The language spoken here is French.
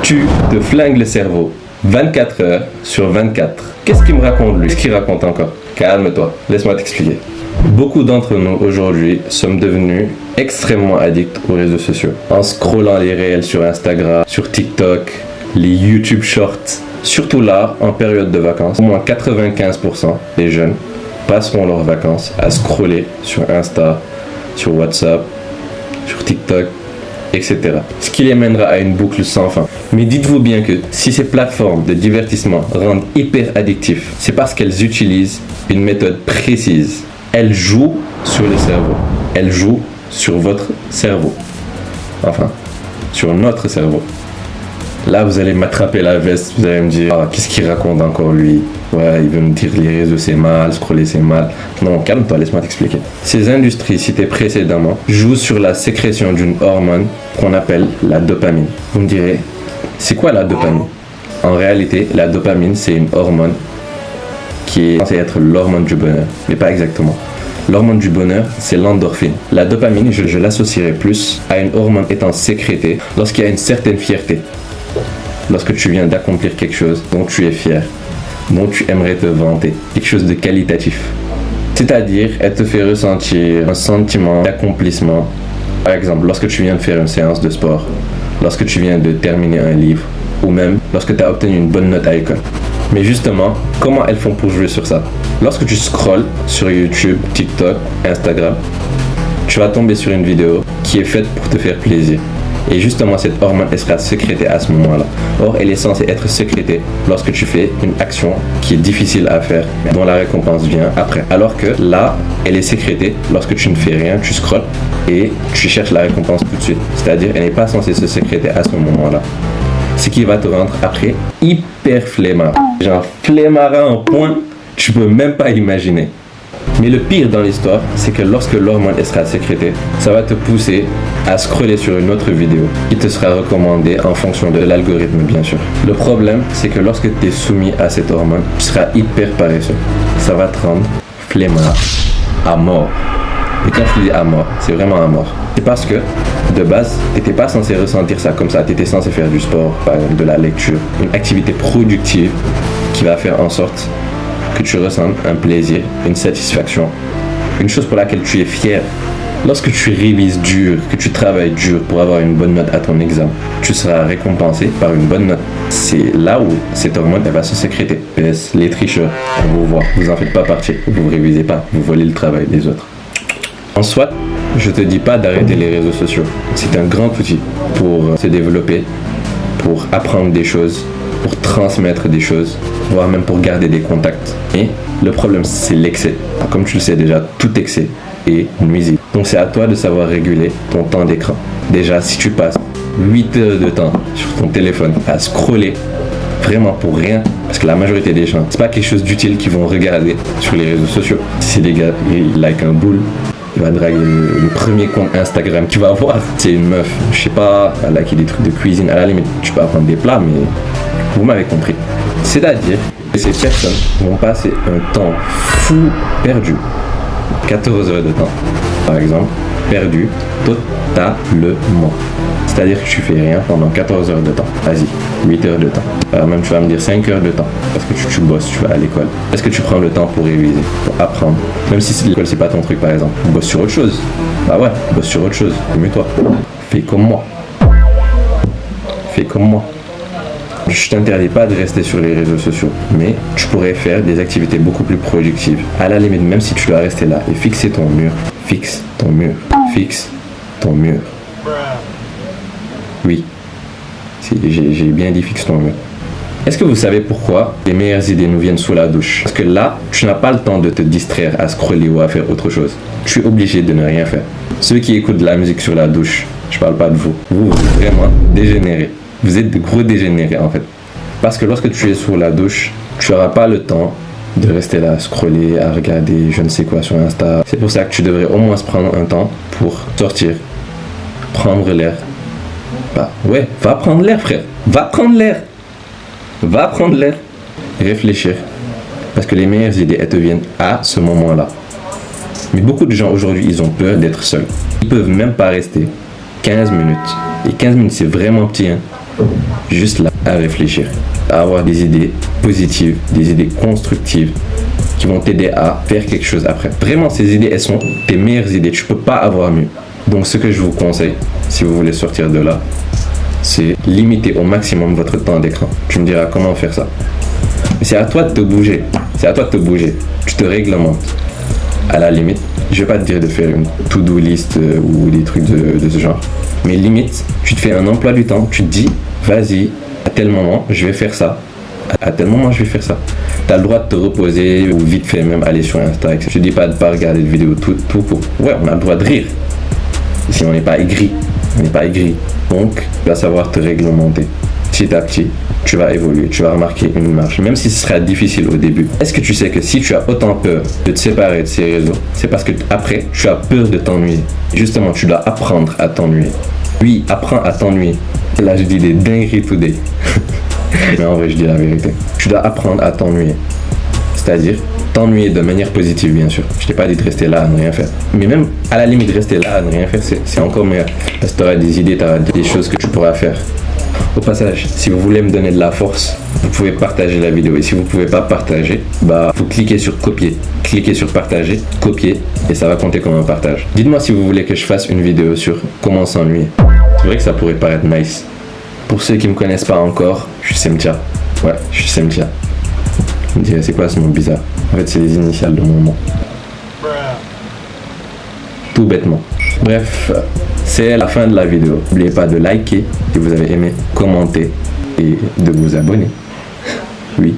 Tu te flingues le cerveau 24 heures sur 24. Qu'est-ce qu'il me raconte lui? Qu'est-ce qu'il raconte encore? Calme-toi, laisse-moi t'expliquer. Beaucoup d'entre nous aujourd'hui sommes devenus extrêmement addicts aux réseaux sociaux. En scrollant les réels sur Instagram, sur TikTok, les YouTube Shorts. Surtout là, en période de vacances, au moins 95% des jeunes passeront leurs vacances à scroller sur Insta, sur WhatsApp, sur TikTok, etc. Ce qui les mènera à une boucle sans fin. Mais dites-vous bien que si ces plateformes de divertissement rendent hyper addictifs, c'est parce qu'elles utilisent une méthode précise. Elles jouent sur le cerveau. Elles jouent sur votre cerveau. Enfin, sur notre cerveau. Là, vous allez m'attraper la veste, vous allez me dire « Ah, qu'est-ce qu'il raconte encore lui? Ouais, il veut me dire les réseaux c'est mal, scroller c'est mal. » Non, calme-toi, laisse-moi t'expliquer. Ces industries citées précédemment jouent sur la sécrétion d'une hormone qu'on appelle la dopamine. Vous me direz, c'est quoi la dopamine? En réalité, la dopamine, c'est une hormone qui est censée être l'hormone du bonheur, mais pas exactement. L'hormone du bonheur, c'est l'endorphine. La dopamine, je l'associerais plus à une hormone étant sécrétée lorsqu'il y a une certaine fierté. Lorsque tu viens d'accomplir quelque chose dont tu es fier, dont tu aimerais te vanter, quelque chose de qualitatif. C'est-à-dire, elle te fait ressentir un sentiment d'accomplissement. Par exemple, lorsque tu viens de faire une séance de sport, lorsque tu viens de terminer un livre, ou même lorsque tu as obtenu une bonne note à l'école. Mais justement, comment elles font pour jouer sur ça? Lorsque tu scrolles sur YouTube, TikTok, Instagram, tu vas tomber sur une vidéo qui est faite pour te faire plaisir. Et justement, cette hormone, elle sera sécrétée à ce moment-là. Or, elle est censée être sécrétée lorsque tu fais une action qui est difficile à faire, dont la récompense vient après. Alors que là, elle est sécrétée lorsque tu ne fais rien, tu scrolles et tu cherches la récompense tout de suite. C'est-à-dire, elle n'est pas censée se sécréter à ce moment-là. Ce qui va te rendre après hyper flemmard. Genre flemmard à un point, tu peux même pas imaginer. Mais le pire dans l'histoire, c'est que lorsque l'hormone sera sécrétée, ça va te pousser à scroller sur une autre vidéo qui te sera recommandée en fonction de l'algorithme, bien sûr. Le problème, c'est que lorsque tu es soumis à cette hormone, tu seras hyper paresseux. Ça va te rendre flemmard à mort. Et quand je dis à mort, c'est vraiment à mort. C'est parce que, de base, tu n'étais pas censé ressentir ça comme ça. Tu étais censé faire du sport, par exemple de la lecture, une activité productive qui va faire en sorte que tu ressentes un plaisir, une satisfaction, une chose pour laquelle tu es fier. Lorsque tu révises dur, que tu travailles dur pour avoir une bonne note à ton examen, tu seras récompensé par une bonne note. C'est là où cette hormone elle va se sécréter. Les tricheurs, on vous voit, vous en faites pas partie, vous ne révisez pas, vous volez le travail des autres. En soit, je te dis pas d'arrêter les réseaux sociaux. C'est un grand outil pour se développer, pour apprendre des choses, pour transmettre des choses, voire même pour garder des contacts. Et le problème, c'est l'excès. Comme tu le sais déjà, tout excès est nuisible. Donc c'est à toi de savoir réguler ton temps d'écran. Déjà, si tu passes 8 heures de temps sur ton téléphone à scroller, vraiment pour rien, parce que la majorité des gens, c'est pas quelque chose d'utile qu'ils vont regarder sur les réseaux sociaux. Si les gars, ils like un boule, il va draguer le premier compte Instagram qu'il va voir. C'est une meuf, je sais pas, elle a qui des trucs de cuisine. À la limite, tu peux apprendre des plats, mais vous m'avez compris. C'est-à-dire que ces personnes vont passer un temps fou perdu. 14 heures de temps, par exemple, perdu totalement. C'est-à-dire que tu fais rien pendant 14 heures de temps. Vas-y, 8 heures de temps. Même tu vas me dire 5 heures de temps. Parce que tu bosses, tu vas à l'école. Est-ce que tu prends le temps pour réviser, pour apprendre? Même si l'école c'est pas ton truc par exemple. Bosse sur autre chose. Bah ouais, bosse sur autre chose. Mets-toi. Fais comme moi. Fais comme moi. Je t'interdis pas de rester sur les réseaux sociaux, mais tu pourrais faire des activités beaucoup plus productives. À la limite, même si tu dois rester là et fixer ton mur, fixe ton mur, fixe ton mur. Oui, j'ai bien dit fixe ton mur. Est-ce que vous savez pourquoi les meilleures idées nous viennent sous la douche? Parce que là, tu n'as pas le temps de te distraire à scroller ou à faire autre chose. Tu es obligé de ne rien faire. Ceux qui écoutent de la musique sur la douche, je parle pas de vous. Vous êtes vraiment dégénérés. Vous êtes de gros dégénérés en fait. Parce que lorsque tu es sous la douche, tu n'auras pas le temps de rester là à scroller, à regarder je ne sais quoi sur Insta. C'est pour ça que tu devrais au moins se prendre un temps pour sortir, prendre l'air. Bah ouais, va prendre l'air frère. Va prendre l'air. Va prendre l'air. Réfléchir. Parce que les meilleures idées, elles te viennent à ce moment-là. Mais beaucoup de gens aujourd'hui, ils ont peur d'être seuls. Ils peuvent même pas rester 15 minutes. Et 15 minutes, c'est vraiment petit. Hein. juste là à réfléchir, à avoir des idées positives, des idées constructives qui vont t'aider à faire quelque chose après. Vraiment, ces idées, elles sont tes meilleures idées. Tu peux pas avoir mieux. Donc, ce que je vous conseille, si vous voulez sortir de là, c'est limiter au maximum votre temps d'écran. Tu me diras comment faire ça. Mais c'est à toi de te bouger. C'est à toi de te bouger. Tu te réglementes. À la limite, je vais pas te dire de faire une to-do list ou des trucs de ce genre. Mais limite, tu te fais un emploi du temps. Tu te dis, vas-y, à tel moment, je vais faire ça. À tel moment, je vais faire ça. Tu as le droit de te reposer ou vite fait même aller sur Insta. Je te dis pas de pas regarder de vidéos tout court. Ouais, on a le droit de rire. Si on n'est pas aigri. On n'est pas aigri. Donc, tu vas savoir te réglementer. Petit à petit, tu vas évoluer, tu vas remarquer une marche, même si ce sera difficile au début. Est-ce que tu sais que si tu as autant peur de te séparer de ces réseaux, c'est parce que après, tu as peur de t'ennuyer. Justement, tu dois apprendre à t'ennuyer. Oui, apprends à t'ennuyer. Là, je dis des dingueries today. Mais en vrai, je dis la vérité. Tu dois apprendre à t'ennuyer. C'est-à-dire, t'ennuyer de manière positive, bien sûr. Je t'ai pas dit de rester là à ne rien faire. Mais même, à la limite, rester là à ne rien faire, c'est encore meilleur. Parce que tu auras des idées, tu auras des choses que tu pourras faire. Au passage, si vous voulez me donner de la force, vous pouvez partager la vidéo. Et si vous ne pouvez pas partager, vous cliquez sur copier. Cliquez sur partager, copier, et ça va compter comme un partage. Dites-moi si vous voulez que je fasse une vidéo sur comment s'ennuyer. C'est vrai que ça pourrait paraître nice. Pour ceux qui ne me connaissent pas encore, je suis Semtia. Ouais, je suis Semtia. Vous me direz, c'est quoi ce nom bizarre? En fait, c'est les initiales de mon nom. Tout bêtement. Bref, c'est la fin de la vidéo. N'oubliez pas de liker si vous avez aimé, commenter et de vous abonner. Oui.